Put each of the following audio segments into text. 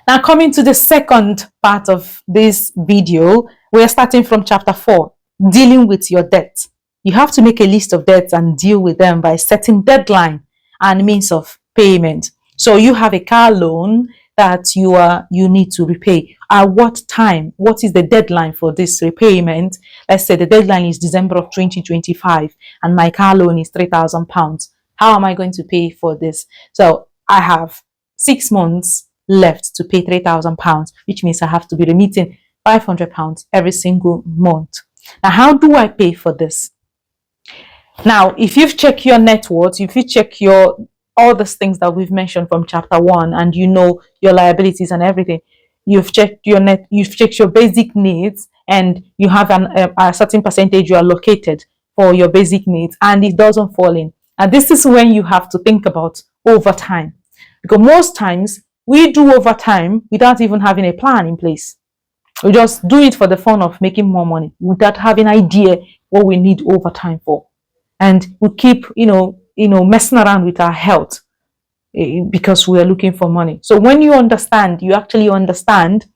Now, coming to the second part of this video, we're starting from chapter 4, dealing with your debt. You have to make a list of debts and deal with them by setting deadline and means of payment. So you have a car loan that you need to repay. At what time? What is the deadline for this repayment? Let's say the deadline is December of 2025 and my car loan is £3,000. How am I going to pay for this? So I have 6 months left to pay £3,000, which means I have to be remitting £500 every single month. Now, how do I pay for this? Now, if you've checked your net worth, if you check your all these things that we've mentioned from chapter 1, and you know your liabilities and everything, you've checked your you've checked your basic needs, and you have a certain percentage you allocated for your basic needs, and it doesn't fall in. And this is when you have to think about overtime, because most times we do overtime without even having a plan in place. We just do it for the fun of making more money without having an idea what we need overtime for. And we keep, messing around with our health because we are looking for money. So when you actually understand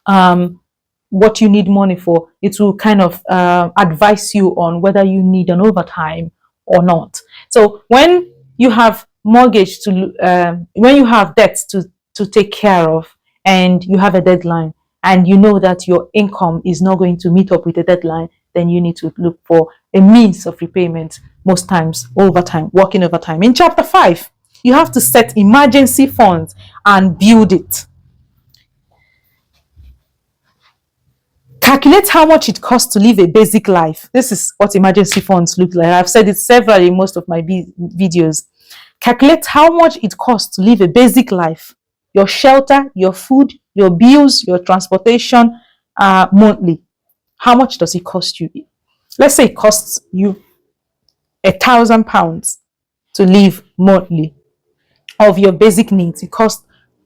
what you need money for, it will kind of advise you on whether you need an overtime or not. So when you have mortgage when you have debts to take care of, and you have a deadline, and you know that your income is not going to meet up with the deadline, then you need to look for a means of repayment, most times overtime, working overtime. In chapter 5, you have to set emergency funds and build it. Calculate how much it costs to live a basic life. This is what emergency funds look like. I've said it several in most of my videos. Calculate how much it costs to live a basic life. Your shelter, your food, your bills, your transportation monthly. How much does it cost you? Let's say it costs you £1,000 to live monthly. Of your basic needs, it costs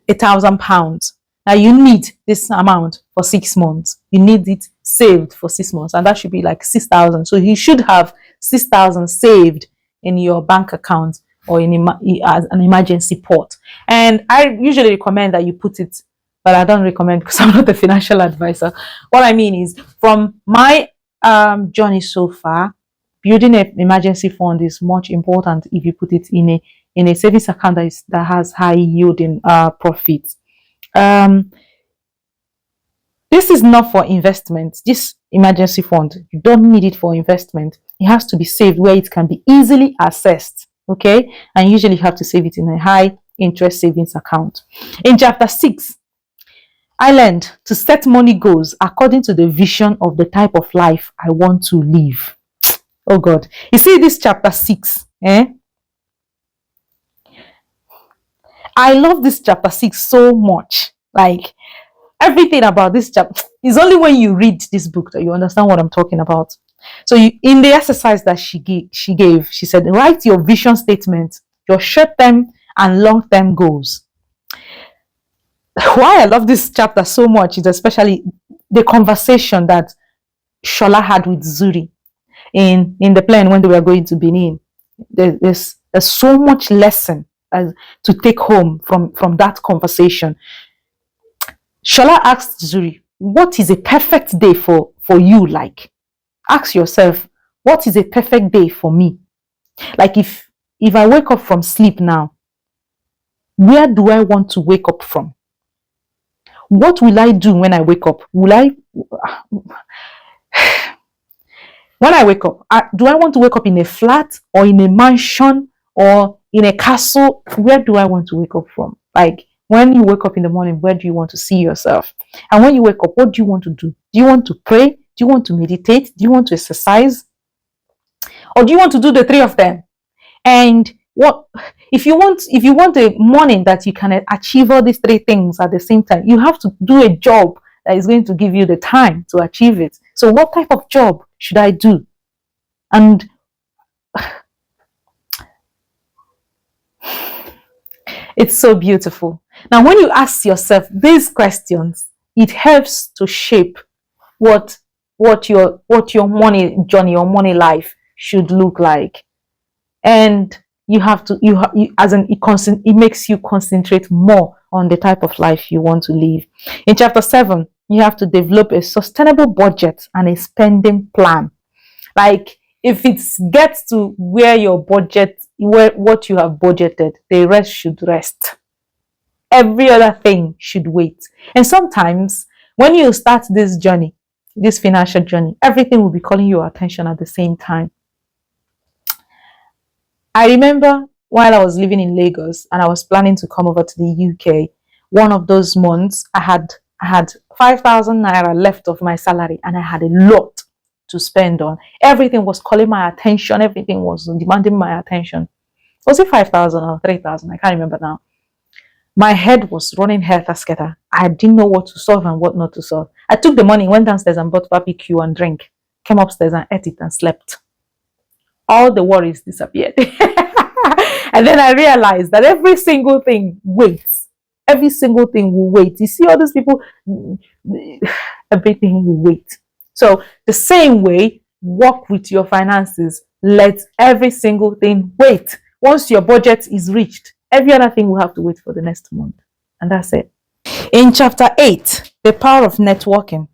£1,000. Now you need this amount for 6 months. You need it saved for 6 months, and that should be like 6,000. So you should have 6,000 saved in your bank account or as an emergency pot. And I usually recommend that you put it, but I don't recommend because I'm not a financial advisor. What I mean is, from my journey so far, building an emergency fund is much important if you put it in a savings account that has high yielding profits. This is not for investment. This emergency fund, you don't need it for investment. It has to be saved where it can be easily accessed. Okay, and usually you have to save it in a high interest savings account. In chapter 6, I learned to set money goals according to the vision of the type of life I want to live. Oh God, you see this chapter 6, I love this chapter 6 so much. Like, everything about this chapter is only when you read this book that you understand what I'm talking about. So in the exercise that she gave, she said, write your vision statement, your short-term and long-term goals. Why I love this chapter so much is especially the conversation that Shola had with Zuri in the plane when they were going to Benin. There's so much lesson to take home from that conversation. Shola asked Zuri, what is a perfect day for you like? Ask yourself, what is a perfect day for me? Like, if I wake up from sleep now, where do I want to wake up from? What will I do when I wake up? When I wake up, do I want to wake up in a flat or in a mansion or in a castle? Where do I want to wake up from? Like, when you wake up in the morning, where do you want to see yourself? And when you wake up, what do you want to do? Do you want to pray? Do you want to meditate? Do you want to exercise? Or do you want to do the three of them? And what if you want a morning that you can achieve all these three things at the same time? You have to do a job that is going to give you the time to achieve it. So what type of job should I do? And it's so beautiful. Now, when you ask yourself these questions, it helps to shape what your money journey or money life should look like. And you have to it makes you concentrate more on the type of life you want to live. In chapter 7, you have to develop a sustainable budget and a spending plan. Like, if it gets to where your budget, where what you have budgeted, the rest should rest. Every other thing should wait. And sometimes when you start this journey, this financial journey, everything will be calling your attention at the same time. I remember while I was living in Lagos and I was planning to come over to the UK, one of those months I had 5,000 naira left of my salary, and I had a lot to spend on. Everything was calling my attention. Everything was demanding my attention. Was it 5,000 or 3,000? I can't remember now. My head was running helter-skelter. I didn't know what to solve and what not to solve. I took the money, went downstairs and bought barbecue and drink, came upstairs and ate it and slept. All the worries disappeared. And then I realized that every single thing waits. Every single thing will wait. You see all these people, everything will wait. So the same way, work with your finances. Let every single thing wait. Once your budget is reached, every other thing will have to wait for the next month. And that's it. In chapter 8, the power of networking.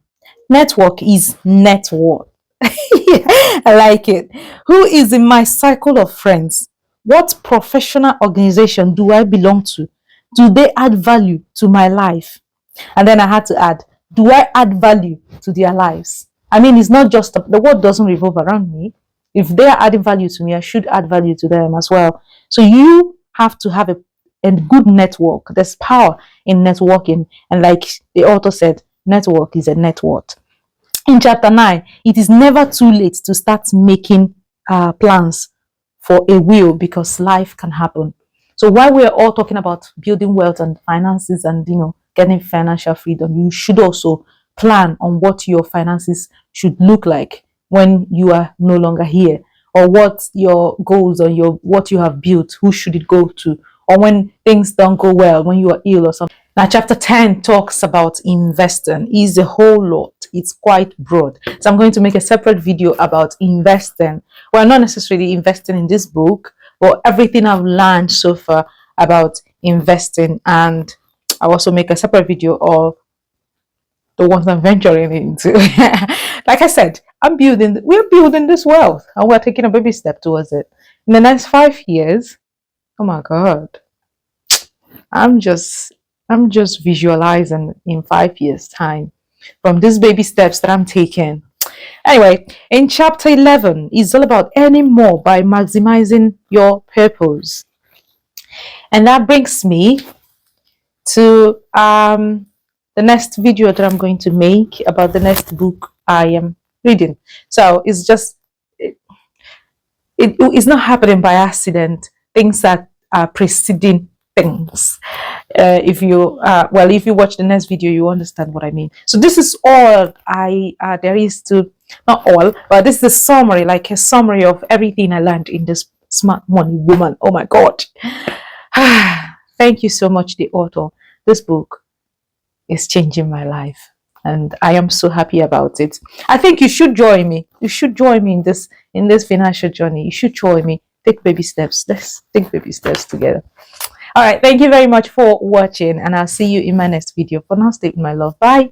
Network is net worth. I like it. Who is in my circle of friends? What professional organization do I belong to? Do they add value to my life? And then I had to add, do I add value to their lives? I mean, it's not just, the world doesn't revolve around me. If they are adding value to me, I should add value to them as well. So you have to have a good network. There's power in networking. And like the author said, network is a net worth. In chapter 9, it is never too late to start making plans for a will, because life can happen. So while we're all talking about building wealth and finances and, getting financial freedom, you should also plan on what your finances should look like when you are no longer here, or what your goals or what you have built, who should it go to, or when things don't go well, when you are ill or something. Now, chapter 10 talks about investing. It's a whole lot. It's quite broad. So I'm going to make a separate video about investing. Well, not necessarily investing in this book, but everything I've learned so far about investing. And I'll also make a separate video of the ones I'm venturing into. Like I said, we're building this wealth, and we're taking a baby step towards it. In the next 5 years, oh my God, I'm just visualizing in 5 years' time from these baby steps that I'm taking. Anyway, in chapter 11, it's all about earning more by maximizing your purpose. And that brings me to the next video that I'm going to make about the next book I am reading. So it's just, it's not happening by accident. Things that are preceding things. If you watch the next video, you understand what I mean. So this is all there is to, not all, but this is a summary, like a summary of everything I learned in this Smart Money Woman. Oh my God. Thank you so much, the author. This book is changing my life, and I am so happy about it. I think you should join me. You should join me in this financial journey. You should join me. Take baby steps. Let's take baby steps together. All right. Thank you very much for watching, and I'll see you in my next video. For now, stay with my love. Bye.